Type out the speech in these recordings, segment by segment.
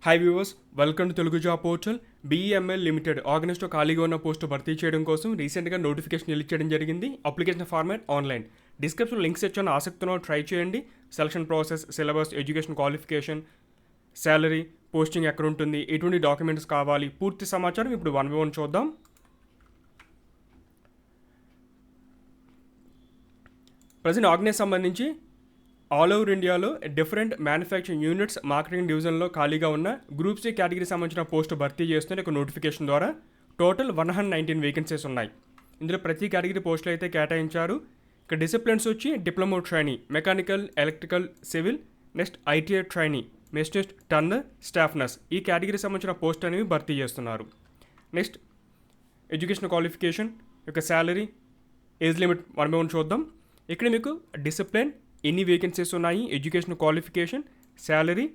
Hi viewers, welcome to Telugu job portal. BEML Limited ఆగస్టులో ఖాళీగా ఉన్న పోస్టు భర్తీ చేయడం కోసం రీసెంట్గా నోటిఫికేషన్ రిలీజ్ చేయడం జరిగింది. Application format online. Description links ఇచ్చాను, ఆసక్తి ఉన్న ట్రై చేయండి. Selection process, syllabus, education qualification, salary, posting ఎక్కడ ఉంటుంది, ఎటువంటి డాక్యుమెంట్స్ కావాలి, పూర్తి సమాచారం ఇప్పుడు వన్ బై వన్ చూద్దాం. ప్రజెంట్ ఆర్గనైజ్ సంబంధించి ఆల్ ఓవర్ ఇండియాలో డిఫరెంట్ మ్యానుఫ్యాక్చరింగ్ యూనిట్స్ మార్కెటింగ్ డివిజన్లో ఖాళీగా ఉన్న గ్రూప్ సి కేటగిరీ సంబంధించిన పోస్టు భర్తీ చేస్తున్న ఒక నోటిఫికేషన్ ద్వారా టోటల్ 119 వేకెన్సీస్ ఉన్నాయి. ఇందులో ప్రతి కేటగిరీ పోస్టులు అయితే కేటాయించారు. ఇక డిసిప్లిన్స్ వచ్చి diploma trainee, mechanical, electrical, civil, next ITI trainee, మెస్టెస్ట్, టర్నర్, స్టాఫ్ నర్స్ ఈ కేటగిరీ సంబంధించిన పోస్ట్ అనేవి భర్తీ చేస్తున్నారు. నెక్స్ట్ ఎడ్యుకేషన్ క్వాలిఫికేషన్ యొక్క salary, age limit one by one చూద్దాం. ఇక్కడ మీకు డిసిప్లిన్, ఎన్ని వేకెన్సీస్ ఉన్నాయి, ఎడ్యుకేషన్ క్వాలిఫికేషన్, శాలరీ,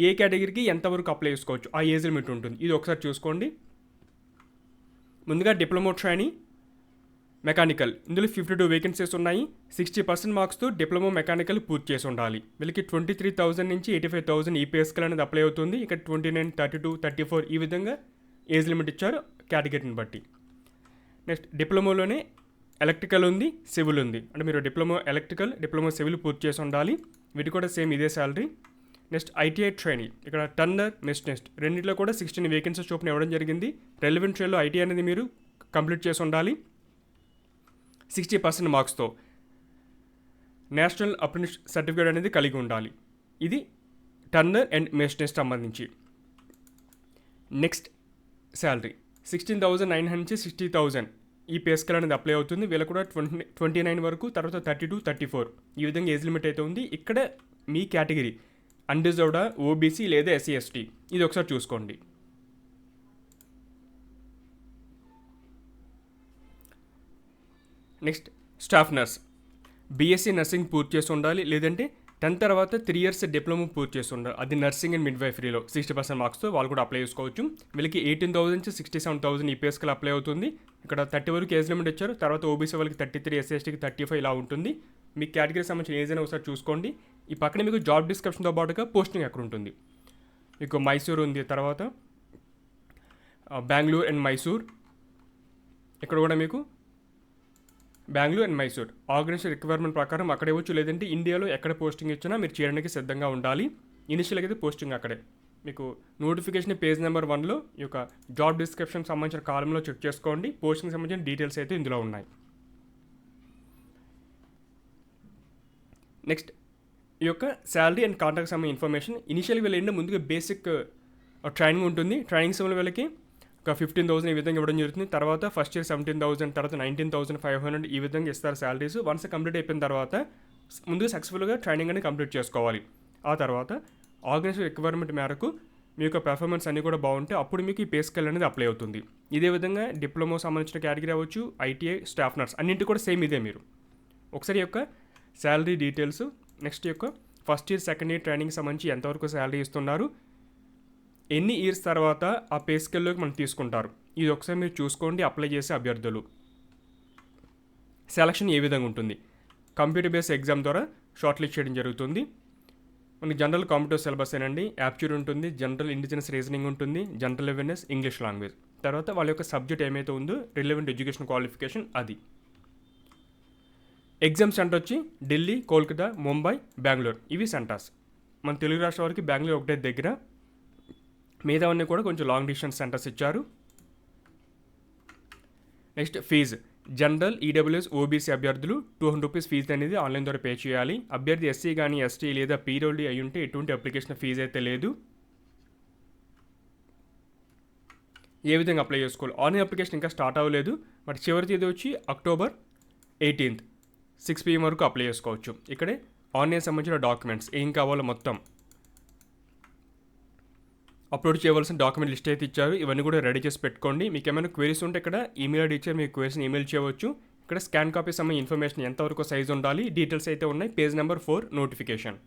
ఏ కేటగిరీకి ఎంతవరకు అప్లై చేసుకోవచ్చు, ఆ ఏజ్ లిమిట్ ఉంటుంది. ఇది ఒకసారి చూసుకోండి. ముందుగా డిప్లొమా ట్రైనీ మెకానికల్, ఇందులో 52 వేకెన్సీస్ ఉన్నాయి. 60% మార్క్స్తో డిప్లొమా మెకానికల్ పూర్తి చేసి ఉండాలి. వీళ్ళకి 23,000 నుంచి 85,000 ఈ పే స్కేల్ అనేది అప్లై అవుతుంది. ఇక్కడ 29, 32, 34 ఈ విధంగా ఏజ్ లిమిట్ ఇచ్చారు కేటగిరీని బట్టి. నెక్స్ట్ డిప్లొమాలోనే ఎలక్ట్రికల్ ఉంది, సివిల్ ఉంది. అంటే మీరు డిప్లొమా ఎలక్ట్రికల్, డిప్లొమా సివిల్ పూర్తి చేసి ఉండాలి. వీటి కూడా సేమ్ ఇదే శాలరీ. నెక్స్ట్ ITI ట్రైనీ, ఇక్కడ టర్నర్, మెస్టెస్ట్ రెండింటిలో కూడా 16 వేకెన్సీస్ చొప్పున ఇవ్వడం జరిగింది. రెలవెంట్ ట్రైన్లో ITI అనేది మీరు కంప్లీట్ చేసి ఉండాలి 60% మార్క్స్తో. నేషనల్ అప్రెంటిస్ సర్టిఫికేట్ అనేది కలిగి ఉండాలి. ఇది టర్నర్ అండ్ మెస్టెస్ట్ సంబంధించి. నెక్స్ట్ శాలరీ 16,900 నుంచి 60,000 ఈ పే స్కేల్ అనేది అప్లై అవుతుంది. వీళ్ళకి కూడా 29 వరకు, తర్వాత 32, 34 ఈ విధంగా ఏజ్ లిమిట్ అయితే ఉంది. ఇక్కడ మీ కేటగిరీ అన్రిజర్వ్డా, OBC లేదా SC/ST ఇది ఒకసారి చూసుకోండి. Next staff nurse, BSc nursing పూర్తి చేసి ఉండాలి, లేదంటే 10 తర్వాత 3 years డిప్లొమా పూర్తి చేసి ఉండాలి. అది నర్సింగ్ అండ్ మిడ్వైఫరీలో 60% మార్క్స్తో వాళ్ళు కూడా అప్లై చేసుకోవచ్చు. వీళ్ళకి 18,000 నుంచి 67,000 ఈ పే స్కేల్ అప్లై అవుతుంది. ఇక్కడ 30 వరకు ఏజ్ లిమిట్ ఇచ్చారు. తర్వాత OBC వాళ్ళకి 33, SC/STకి 35 ఇలా ఉంటుంది. మీ కేటగిరీ సంబంధించిన ఏజ్ అయినా ఒకసారి చూసుకోండి. ఈ పక్కన మీకు జాబ్ డిస్క్రిప్షన్తో పాటుగా పోస్టింగ్ ఎక్కడ ఉంటుంది. మీకు మైసూర్ ఉంది, తర్వాత బెంగళూరు అండ్ మైసూర్, ఇక్కడ కూడా మీకు Bengaluru and Mysore organization requirement ప్రకారం అక్కడే వచ్చు, లేదంటే ఇండియాలో ఎక్కడ పోస్టింగ్ ఇచ్చినా మీరు చేయడానికి సిద్ధంగా ఉండాలి. ఇనిషియల్గా అయితే పోస్టింగ్ అక్కడే. మీకు నోటిఫికేషన్ పేజ్ నెంబర్ 1లో ఈ యొక్క జాబ్ డిస్క్రిప్షన్ సంబంధించిన కాలంలో చెక్ చేసుకోండి. పోస్టింగ్ సంబంధించిన డీటెయిల్స్ అయితే ఇందులో ఉన్నాయి. నెక్స్ట్ ఈ యొక్క శాలరీ అండ్ కాంట్రాక్ట్ సంబంధించిన ఇన్ఫర్మేషన్. ఇనిషియల్గా వీళ్ళు ఏంటంటే ముందుగా బేసిక్ ట్రైనింగ్ ఉంటుంది. ట్రైనింగ్ సమయంలో వీళ్ళకి ఒక 15,000 ఈ విధంగా ఇవ్వడం జరుగుతుంది. తర్వాత ఫస్ట్ ఇయర్ 17,000, తర్వాత 19,500 ఈ విధంగా ఇస్తారు శాలరీస్. వన్స్ కంప్లీట్ అయిపోయిన తర్వాత ముందుగా సక్సెస్ఫుల్గా ట్రైనింగ్ అనేది కంప్లీట్ చేసుకోవాలి. ఆ తర్వాత ఆర్గనైజేషన్ రిక్వైర్మెంట్ మేరకు మీ యొక్క పెర్ఫార్మెన్స్ అన్నీ కూడా బాగుంటే అప్పుడు మీకు ఈ పే స్కేల్ అనేది అప్లై అవుతుంది. ఇదే విధంగా డిప్లొమా సంబంధించిన కేటగిరీ అవ్వచ్చు, ITI, స్టాఫ్ నర్స్ అన్నింటి కూడా సేమ్ ఇదే. మీరు ఒకసారి యొక్క శాలరీ డీటెయిల్స్, నెక్స్ట్ యొక్క first year, second year training సంబంధించి ఎంతవరకు శాలరీ ఇస్తున్నారు, ఎన్ని ఇయర్స్ తర్వాత ఆ పే స్కేల్లోకి మనం తీసుకుంటారు, ఇది ఒకసారి మీరు చూసుకోండి. అప్లై చేసే అభ్యర్థులు సెలక్షన్ ఏ విధంగా ఉంటుంది, కంప్యూటర్ బేస్డ్ ఎగ్జామ్ ద్వారా షార్ట్ లిస్ట్ చేయడం జరుగుతుంది. మనకి జనరల్ కాంపిటేటివ్ సిలబస్ ఏనండి. యాప్ట్యూడ్ ఉంటుంది, జనరల్ ఇండిజినస్ రీజనింగ్ ఉంటుంది, జనరల్ అవేర్నెస్, ఇంగ్లీష్ లాంగ్వేజ్, తర్వాత వాళ్ళ యొక్క సబ్జెక్ట్ ఏమైతే ఉందో రిలవెంట్ ఎడ్యుకేషన్ క్వాలిఫికేషన్ అది. ఎగ్జామ్ సెంటర్ వచ్చి ఢిల్లీ, కోల్కతా, ముంబై, బెంగళూరు ఇవి సెంటర్స్. మన తెలుగు రాష్ట్రాల వరకు బెంగళూరు ఒకటే దగ్గర, మిగతావన్నీ కూడా కొంచెం లాంగ్ డిస్టెన్స్ సెంటర్స్ ఇచ్చారు. Next fee, general, EWS, OBC అభ్యర్థులు 200 రూపీస్ ఫీజు అనేది ఆన్లైన్ ద్వారా పే చేయాలి. అభ్యర్థి SC కానీ ST లేదా PWD అయి ఉంటే ఎటువంటి అప్లికేషన్ ఫీజు అయితే లేదు. ఏ విధంగా అప్లై చేసుకోవాలి, ఆన్లైన్ అప్లికేషన్ ఇంకా స్టార్ట్ అవ్వలేదు. బట్ చివరి తేదీ వచ్చి October 18th 6 PM వరకు అప్లై చేసుకోవచ్చు. ఇక్కడే ఆన్లైన్ సంబంధించిన డాక్యుమెంట్స్ ఏం కావాలో మొత్తం అప్లోడ్ చేయవలసిన డాక్యుమెంట్ లిస్ట్ అయితే ఇచ్చారు. ఇవన్నీ కూడా రెడీ చేసి పెట్టుకోండి. మీకు ఏమైనా క్వైరీస్ ఉంటే ఇక్కడ ఈమెయిల్ ఐడి ఇచ్చారు, మీకు క్వైరీస్ని ఈమెయిల్ చేయవచ్చు. ఇక్కడ స్కాన్ కాపీ సంబంధించిన ఇన్ఫర్మేషన్ ఎంతవరకు సైజ్ ఉండాలి, డీటెయిల్స్ అయితే ఉన్నాయి. Page number 4 notification.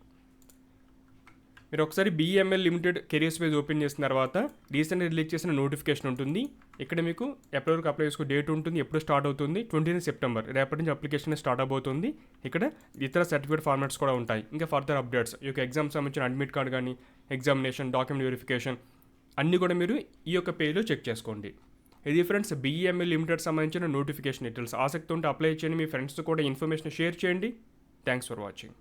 మీరు ఒకసారి BEML limited careers page open చేసిన తర్వాత రీసెంట్గా రిలీజ్ చేసిన నోటిఫికేషన్ ఉంటుంది. ఇక్కడ మీకు ఎప్పటి వరకు అప్లై చేసుకో డేట్ ఉంటుంది, ఎప్పుడు స్టార్ట్ అవుతుంది, 29 సెప్టెంబర్ రేపటి నుంచి అప్లికేషన్ స్టార్ట్ అవబోతుంది. ఇక్కడ ఇతర సర్టిఫికేట్ ఫార్మాట్స్ కూడా ఉంటాయి. ఇంకా ఫర్దర్ అప్డేట్స్ ఈ యొక్క ఎగ్జామ్ సంబంధించిన అడ్మిట్ కార్డ్ కానీ, ఎగ్జామినేషన్, డాక్యుమెంట్ వెరిఫికేషన్ అన్నీ కూడా మీరు ఈ యొక్క పేజ్లో చెక్ చేసుకోండి. ఇది ఫ్రెండ్స్ BEML లిమిటెడ్ సంబంధించిన నోటిఫికేషన్ డీటెయిల్స్. ఆసక్తి ఉంటే అప్లై చేయండి, మీ ఫ్రెండ్స్ కూడా ఇన్ఫర్మేషన్ షేర్ చేయండి. Thanks for watching.